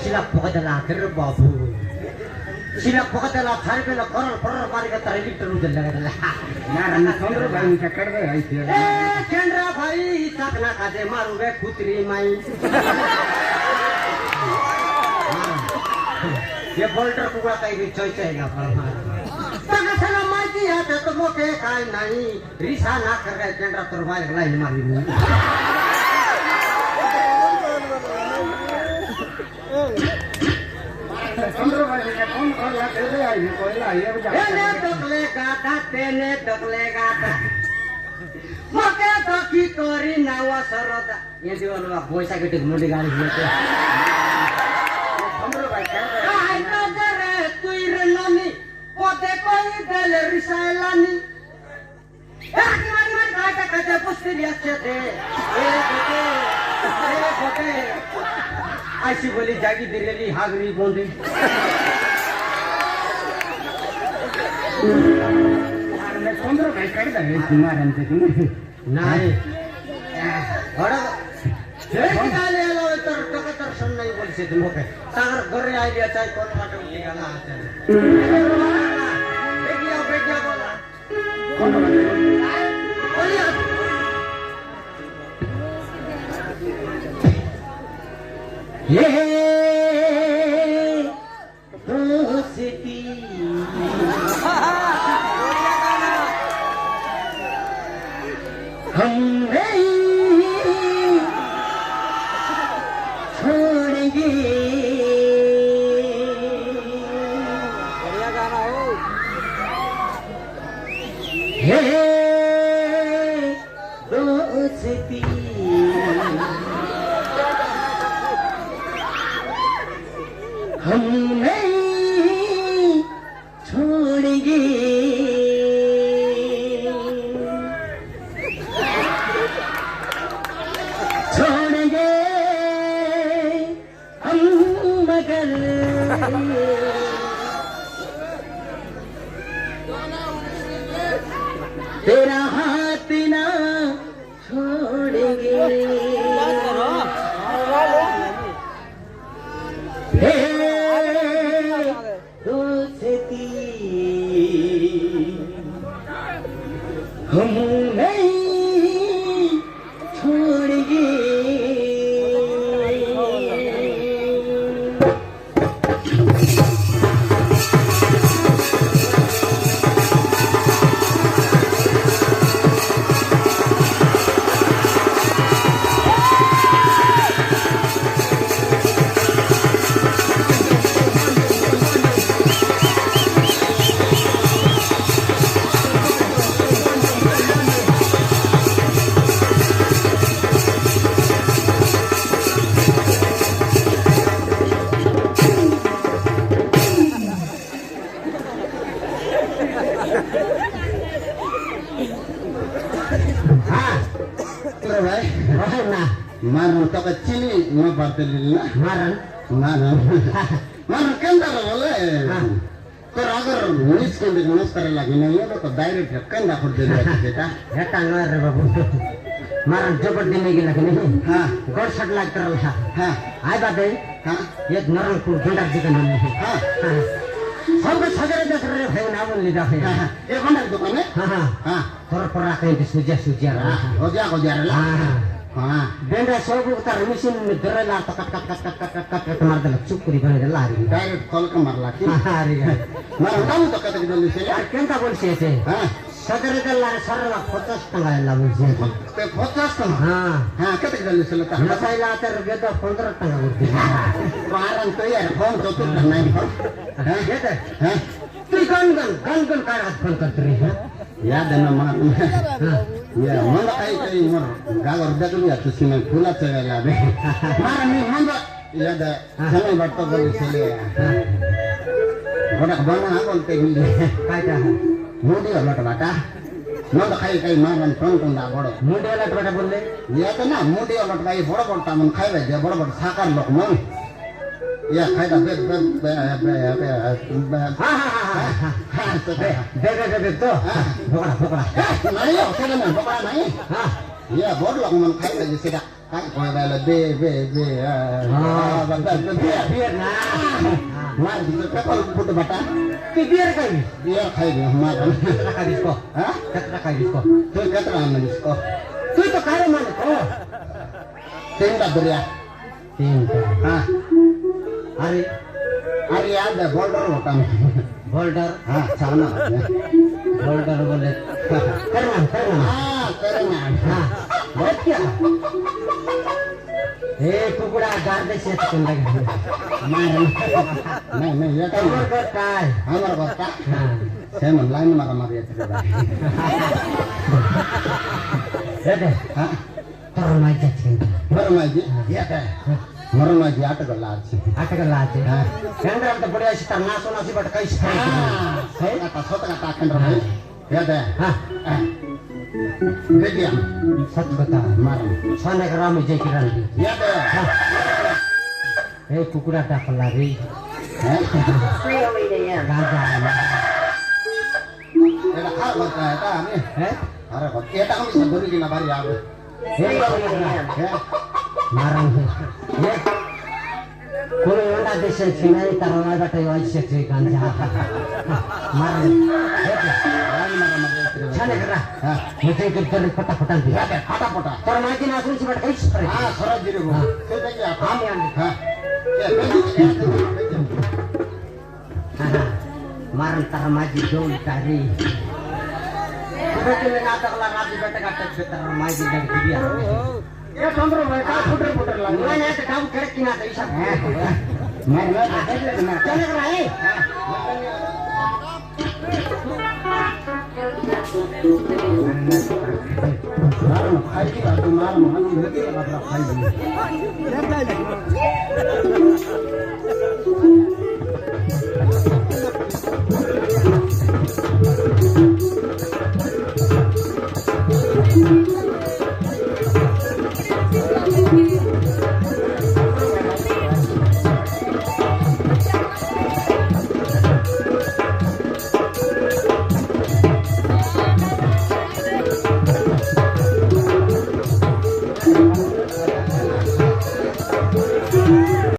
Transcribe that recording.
silap pokoknya babu silap pokoknya hari bela koral koral mari kata ini terus jalan lah Narana Chandra bhai चक्कर में आई थी चंद्रा भाई तक ना काजे मारू वे कुतरी माई ये बोल्टर को कहीं भी चोई चेगा पर तक सला माई है तो मोके काई नहीं रिसा ना कर गए चंद्रा तोर भाई लाइन मारी Chandra bhai ने कौन कौन लाते थे आई कोई लाई है बजा तेने तकलेगा था तेने तकलेगा था मके तो की तोरी नावा सरदा ये दीवाल वा पैसा के मुंडी गाड़ी लेते Chandra bhai क्या है आई तो जरे तुई रे नानी पोते कोई दल रिसालानी एक मारी काटा काटा पुष्टि लिया थे ए बोटे ऐसी बोली जागी दिलेली हागरी बोंदे Chandra bhai कर दे तुम्हारे से तुम नहीं और एक गाले लो तर टकटर सुन नहीं बोल से तुम पे सागर गोरे आई लिया चाहे कौन बाटे उठी गाना आते बेगिया बोला कौन बोलिए ये दोस्ती हम नहीं छोड़ेंगे ये दोस्ती हम नहीं छोड़ेंगे छोड़ेंगे हम मगर तेरा हाथ ना छोड़ेंगे दोस्ती हम नहीं छोड़ेंगे Maran to kecil ni mau bartelil na maran kan dah boleh agar nulis kan nulis करे lagi नहीं है तो डायरेक्ट kan dah कर देगा बेटा है टांगा रे बाबू मारन जबर देने के लगे नहीं हां गोड़ शट लाग कर रहा हां आय बात है हां ये नरनपुर गंडा जी का नाम है हां सब सगरे देख रहे भाई नाम लिखा है हां ये गंडा दुकान है हां हां थोड़ा पर आके सुजा हो जा हां हाँ बेंडा सब उतार मशीन में दरला कट मार दल चुकरी बने दल लारी डायरेक्ट कॉल का मार लाती हां रे मार हम तो कत दल से यार केंता बोल से हां सगरे दल लारे सरला 50 टका ला बोल से 50 टका हां हां कत दल से लता मसाइला तर बे तो 15 टका उठती मारन तो यार फोन तो नहीं हां ये तो हां तू गन का हाथ फोन करते रही है याद है ना मार ya mana kai kai mor gagar dagu ya tuh sini pula cewek lah deh mana nih mana याद ಚೆನ್ನಾಗಿ ಬರ್ತದೆ ಸೆಲೆ ಬಡ ಬಣ ಹಾಕೊಂತ ಇಲ್ಲಿ ಕಾಯ್ತಾ ನೋಡಿ ಅಲ್ಲಟ ಬಾಟ ನೋಡ ಕೈ ಕೈ ಮಾರನ್ ಟೊಂಟೊಂದ ಬಡ ಮೂಡಿ ಎಲ್ಲ ಬೇಡ ಬರಲಿ ಯಾಕನ ಮೂಡಿ ಅಲ್ಲಟ ಕೈ ಬಡ ಬಡ ತಾಮನ್ ಖಾಯ್ಬೆ ಜೆ ಬಡ ಬಡ ಸಾಕಾರ ಲೋಕ ಮನ್ ಯಾ ಖಾಯ್ದ ಬೆ ಬೆ ಬೆ ಹಾ ಬೇ तो ಬಕಡ नहीं सेले में बकरा नहीं हां ये बोल लोग मन खाइबे जे सीधा काय कोई वाला बे हां बियर ना मार दिस पेपर फुट बटा बियर खाई बियर खाइबे मार कतरा खाई इसको हां कतरा खाई इसको तू कतरा में इसको तू तो खारे मान को तीन डबरिया तीन हां अरे अरे याद है बोल्डर होता बोल्डर हां चाना बोल्डर बोले करना हां करना हां बहुत क्या ए कुकुड़ा गार्डे से तुम लगे मार नहीं ये तो हमर करता है हमर बता हां सेम लाइन मारा मार ये दे हां तरमाई जाती मरमाजी ये है मरमाजी आटगल्ला आछि आटगल्ला आछि केंद्र ಅಂತ ಬಡಿಯ ಸಿತ ನಾಸು ನಾಸಿ ಬಟ್ ಕೈ ಸೈ ಆಟ ಸೋತ ಆಟ ಕೇಂದ್ರ ಭಾई याद है हां देखिए सच बता मार सोने का राम जय किरण याद है ए कुकुड़ा डाकला रे हैं गाजा एटा खा बता है ता हमें है अरे बत एटा हम सब बोली ना बारी आवे हे मारन ये कोई ओंडा देश छिनाई तरना बटे वाइसे छै गांजा मारन लाइन मारा मार छाने करा हां मुझे कर फटाफट दे याद है फटाफट तर मागी नासुन से बट कई करे हां सरज जिरे वो तो देखिए आप हां मैं हां हां मारन तर मागी दो तारी बेटे में नाटक ला रात बेटे का टच तर मागी लग दिया ये चंद्र भाई का फुटर लग मैंने तो काम करे कि ना तो ऐसा मैं ना चले रहा है मार खाई की बात मार मान होती है बात खाई